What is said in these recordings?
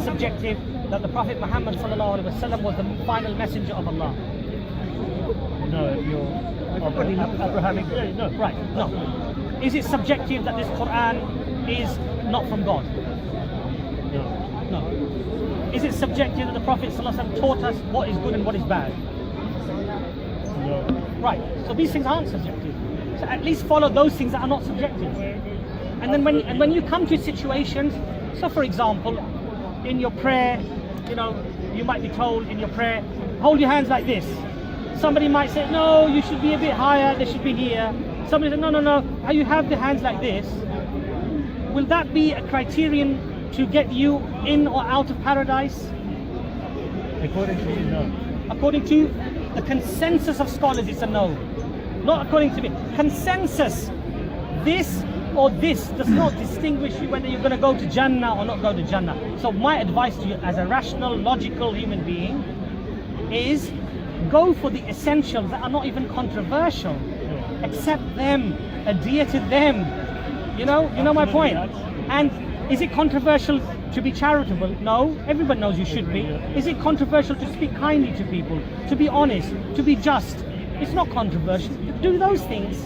subjective that the Prophet Muhammad sallallahu alaihi wasallam was the final messenger of Allah? No, if you're Abrahamic. No. Right, no. Is it subjective that this Quran is not from God? No. No. Is it subjective that the Prophet sallallahu alaihi wasallam taught us what is good and what is bad? No. Right, so these things aren't subjective. So at least follow those things that are not subjective. And then when you come to situations, so for example, in your prayer, you know, you might be told in your prayer, hold your hands like this. Somebody might say, no, you should be a bit higher, they should be here. Somebody said, no, how you have the hands like this. Will that be a criterion to get you in or out of paradise? According to you, no. According to the consensus of scholars, it's a no. Not according to me. Consensus, this or this does not distinguish you whether you're going to go to Jannah or not go to Jannah. So my advice to you as a rational, logical human being is go for the essentials that are not even controversial. Accept them, adhere to them. You know my point. And is it controversial to be charitable? No, everyone knows you should be. Is it controversial to speak kindly to people, to be honest, to be just? It's not controversial. Do those things.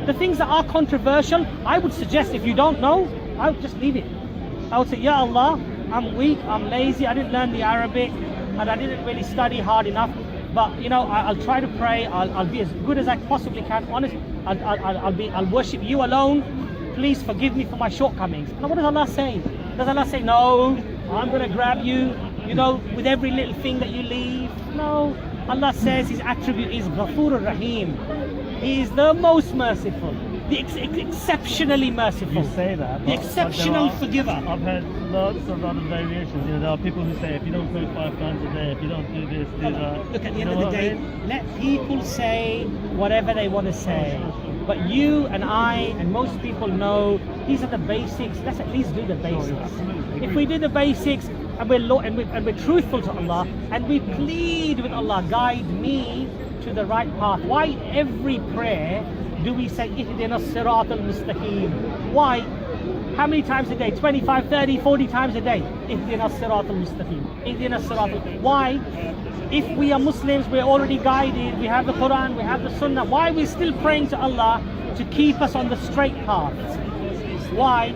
The things that are controversial, I would suggest if you don't know, I would just leave it. I would say, Ya Allah, I'm weak, I'm lazy, I didn't learn the Arabic, and I didn't really study hard enough. But you know, I'll try to pray. I'll be as good as I possibly can. Honest, I'll worship you alone. Please forgive me for my shortcomings. Now, what does Allah say? Does Allah say, no, I'm going to grab you, you know, with every little thing that you leave? No. Allah says His attribute is Ghafur Rahim. He is the most merciful, the exceptionally merciful. You say that. The exceptional forgiver. I've heard lots of other variations. You know, there are people who say if you don't pray 5 times a day, if you don't do this, do that. Look, at the end of the day, let people say whatever they want to say. But you and I and most people know these are the basics. Let's at least do the basics. If we do the basics and we're truthful to Allah and we plead with Allah, guide me to the right path. Why every prayer do we say Ihdina as-sirat al-mustaqim? Why? How many times a day? 25, 30, 40 times a day. Ihdina as-sirat al-mustaqim. Ihdina as-sirat. Why? If we are Muslims, we're already guided, we have the Quran, we have the Sunnah. Why are we still praying to Allah to keep us on the straight path? Why?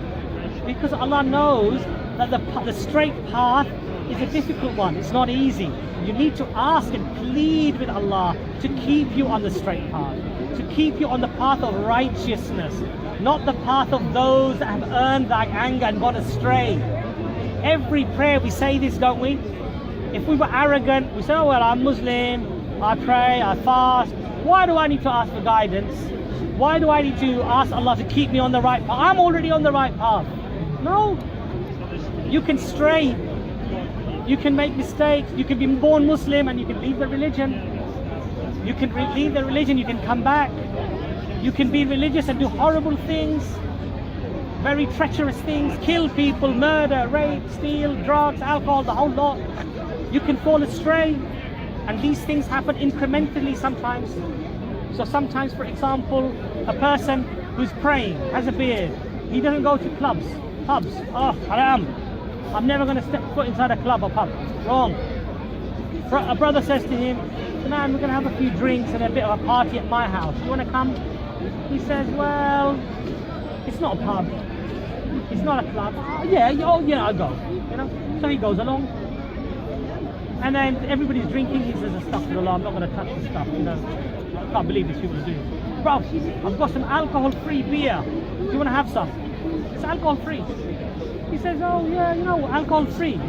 Because Allah knows that the straight path is a difficult one. It's not easy. You need to ask and plead with Allah to keep you on the straight path, to keep you on the path of righteousness, not the path of those that have earned thy anger and gone astray. Every prayer we say this, don't we? If we were arrogant, we say, oh well, I'm Muslim, I pray, I fast. Why do I need to ask for guidance? Why do I need to ask Allah to keep me on the right path? I'm already on the right path. No. You can stray. You can make mistakes. You can be born Muslim and you can leave the religion. You can leave the religion, you can come back. You can be religious and do horrible things, very treacherous things, kill people, murder, rape, steal, drugs, alcohol, the whole lot. You can fall astray, and these things happen incrementally sometimes. So sometimes, for example, a person who's praying, has a beard, he doesn't go to clubs, pubs. Oh, haram. I'm never going to step foot inside a club or pub. Wrong. A brother says to him, man, we're going to have a few drinks and a bit of a party at my house. You want to come? He says, well, it's not a pub. It's not a club. Oh, yeah, I'll go. You know? So he goes along. And then everybody's drinking. He says, astaghfirullah, I'm not going to touch the stuff. You know, I can't believe these people are doing it. Bro, I've got some alcohol-free beer. Do you want to have some? It's alcohol-free. He says, oh yeah, you know, alcohol-free.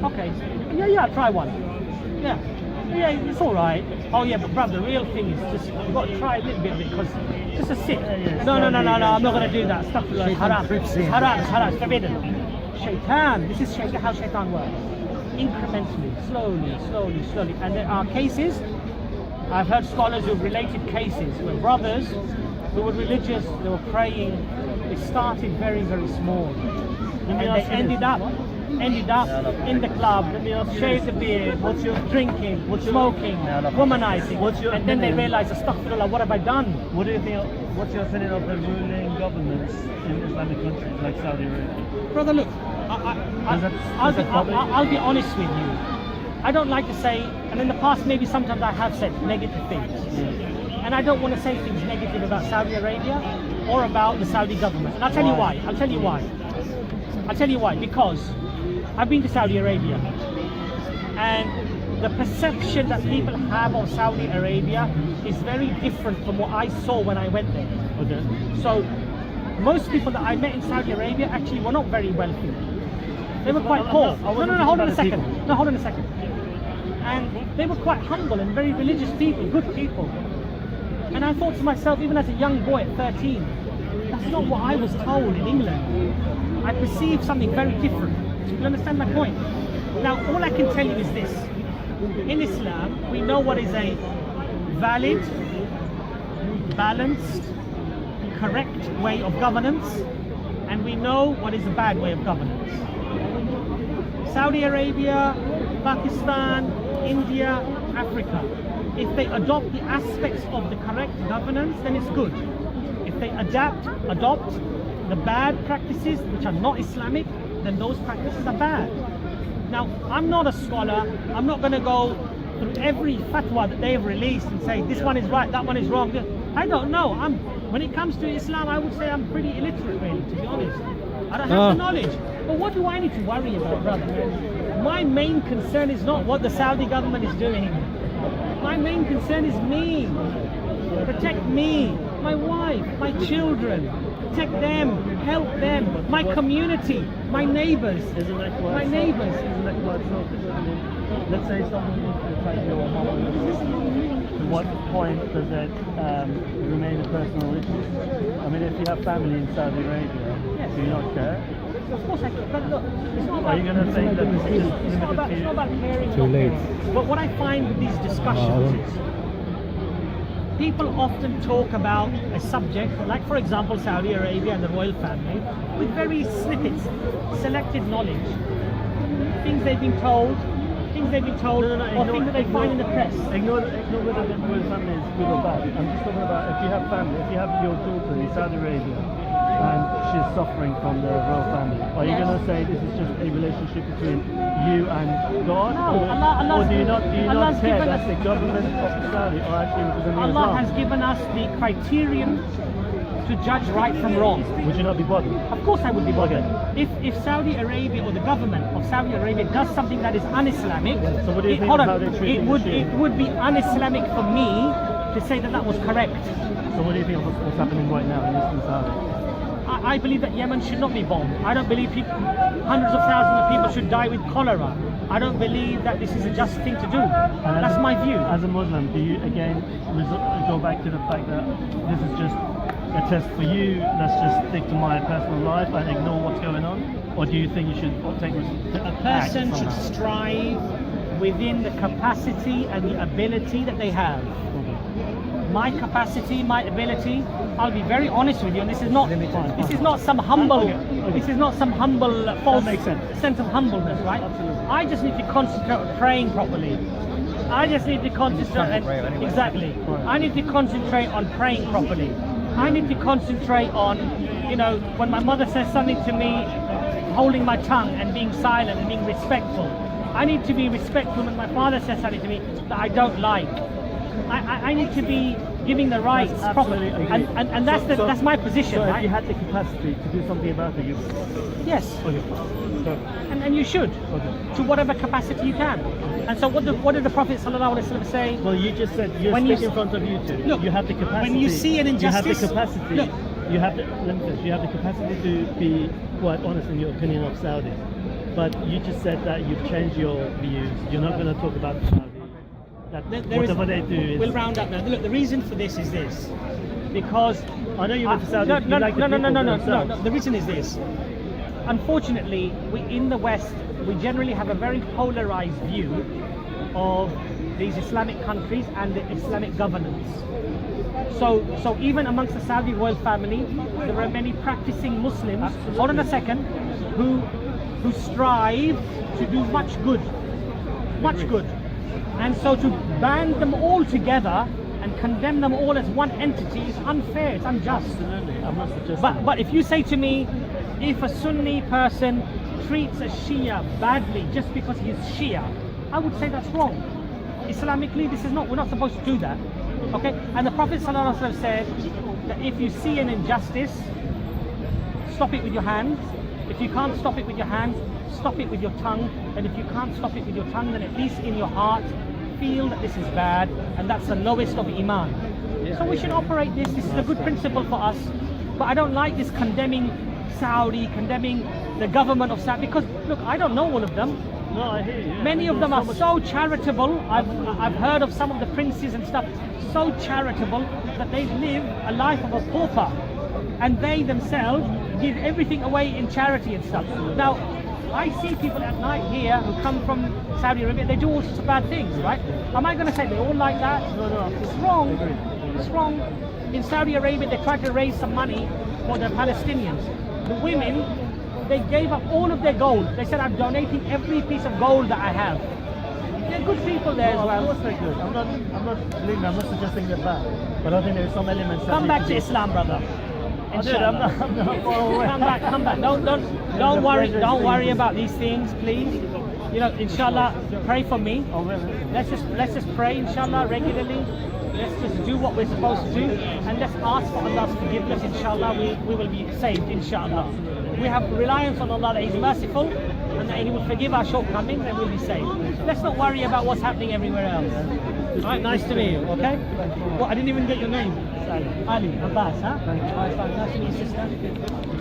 Okay. Yeah, I'll try one. Yeah, it's all right. Oh yeah, but bruv, the real thing is just you've got to try a little bit of it because just a sip. No, I'm not going to do that. Stuff like haram. It's haram. It's forbidden. Shaitan. This is how shaitan works. Incrementally, slowly. And there are cases. I've heard scholars who've related cases where brothers who were religious, they were praying. They started very, very small, and they ended up ended up in the club, shaved the beard, drinking, smoking, womanizing, and then they realize, astaghfirullah, what have I done? What do you think? What's your opinion of the ruling governments in Islamic countries like Saudi Arabia? Brother, look, I'll be honest with you. I don't like to say, and in the past maybe sometimes I have said negative things. And I don't want to say things negative about Saudi Arabia or about the Saudi government. And I'll tell you why. I'll tell you why. Because I've been to Saudi Arabia, and the perception that people have of Saudi Arabia is very different from what I saw when I went there. Okay. So most people that I met in Saudi Arabia actually were not very wealthy. They were quite poor. No, hold on a second. And they were quite humble and very religious people, good people. And I thought to myself, even as a young boy at 13, that's not what I was told in England. I perceived something very different. You understand my point? Now, all I can tell you is this. In Islam, we know what is a valid, balanced, correct way of governance, and we know what is a bad way of governance. Saudi Arabia, Pakistan, India, Africa, if they adopt the aspects of the correct governance, then it's good. If they adopt the bad practices which are not Islamic, then those practices are bad. Now, I'm not a scholar. I'm not going to go through every fatwa that they've released and say this one is right, that one is wrong. I don't know. When it comes to Islam, I would say I'm pretty illiterate, really, to be honest. I don't have the knowledge. But what do I need to worry about, brother? My main concern is not what the Saudi government is doing. My main concern is me. Protect me, my wife, my children. Protect them, help them, my community, my neighbors. Isn't that quite my neighbors. Isn't that quite selfish? I mean, let's say someone needs to take your home. To what point does that remain a personal issue? I mean, if you have family in Saudi Arabia, do you not care? Of course I can, but look, it's not about... Are you going to think that this is just it's not limited to you? about caring. Too late. But what I find with these discussions is people often talk about a subject, like for example Saudi Arabia and the royal family, with very snippets, selected knowledge, things they've been told, or things that they find in the press. Ignore whether the royal family is good or bad. I'm just talking about if you have family, if you have your daughter in Saudi Arabia and she's suffering from the royal family, are you going to say this is just a relationship between you and God? No, or do you not care that the government of Saudi are actually representing Allah Islam? has given us the criterion to judge right from wrong. Would you not be bothered? Of course I would be bothered. If Saudi Arabia or the government of Saudi Arabia does something that is un-Islamic, So what do you think of how they treat it would be un-Islamic for me to say that that was correct. So what do you think of what's happening right now in Eastern Saudi? I believe that Yemen should not be bombed. I don't believe hundreds of thousands of people should die with cholera. I don't believe that this is a just thing to do. That's my view. As a Muslim, do you again go back to the fact that this is just a test for you, let's just stick to my personal life and ignore what's going on? Or do you think you should take A person should strive within the capacity and the ability that they have. My capacity, my ability, I'll be very honest with you, and this is not some humble false sense of humbleness, right? I just need to concentrate on praying properly. I just need to concentrate I need to concentrate on praying properly. I need to concentrate on, when my mother says something to me, holding my tongue and being silent and being respectful. I need to be respectful when my father says something to me that I don't like. I need to be giving the rights properly, and that's my position. So right? if you had the capacity to do something about it, you Yes. Okay. So, And you should, okay. to whatever capacity you can. And so what did the Prophet ﷺ say? Well, you just said you're speaking in front of YouTube. Look, you have the capacity. when you see an injustice, you have the capacity. look, you have the, let me finish. You have the capacity to be quite honest in your opinion of Saudi. But you just said that you've changed your views. You're not going to talk about Saudi. That whatever they do is... We'll round up now. Look, the reason for this is this. Because... I know you went to Saudi. No. The reason is this. Unfortunately, we in the West, we generally have a very polarized view of these Islamic countries and the Islamic governance. So even amongst the Saudi royal family, there are many practicing Muslims, hold on a second, who who strive to do much good. Much good. And so to ban them all together and condemn them all as one entity is unfair, it's unjust. Absolutely. I'm not suggesting. But if you say to me, if a Sunni person treats a Shia badly just because he's Shia, I would say that's wrong. Islamically, this is not, we're not supposed to do that. Okay? And the Prophet ﷺ said that if you see an injustice, stop it with your hands. If you can't stop it with your hands, stop it with your tongue. And if you can't stop it with your tongue, then at least in your heart, feel that this is bad, and that's the lowest of Iman. So we should operate this. This is a good principle for us. But I don't like this condemning Saudi, condemning the government of Saudi, because look, I don't know all of them. No, I hear you. Many of them are so charitable. I've heard of some of the princes and stuff, so charitable that they live a life of a pauper, and they themselves give everything away in charity and stuff. Now, I see people at night here who come from Saudi Arabia, they do all sorts of bad things, right? Am I going to say they're all like that? No. It's wrong. It's wrong. In Saudi Arabia, they tried to raise some money for the Palestinians. The women, they gave up all of their gold. They said, I'm donating every piece of gold that I have. They're good people there as well. Of course they're good. Believe me, I'm not suggesting they're bad. But I think there's some elements that Come back to Islam, brother. I'm not far away. Come back. Don't worry about these things, please. You know, inshallah, pray for me. Oh, really? Let's just pray, inshallah, regularly. Let's just do what we're supposed to do, and let's ask for Allah's forgiveness. Inshallah, we will be saved. Inshallah, we have reliance on Allah that He's merciful and that He will forgive our shortcomings, and we'll be saved. Let's not worry about what's happening everywhere else. All right, nice to meet you. Okay. Well, I didn't even get your name. Ali. Abbas, huh? Thank you. All right, fine. Nice to meet you, sister.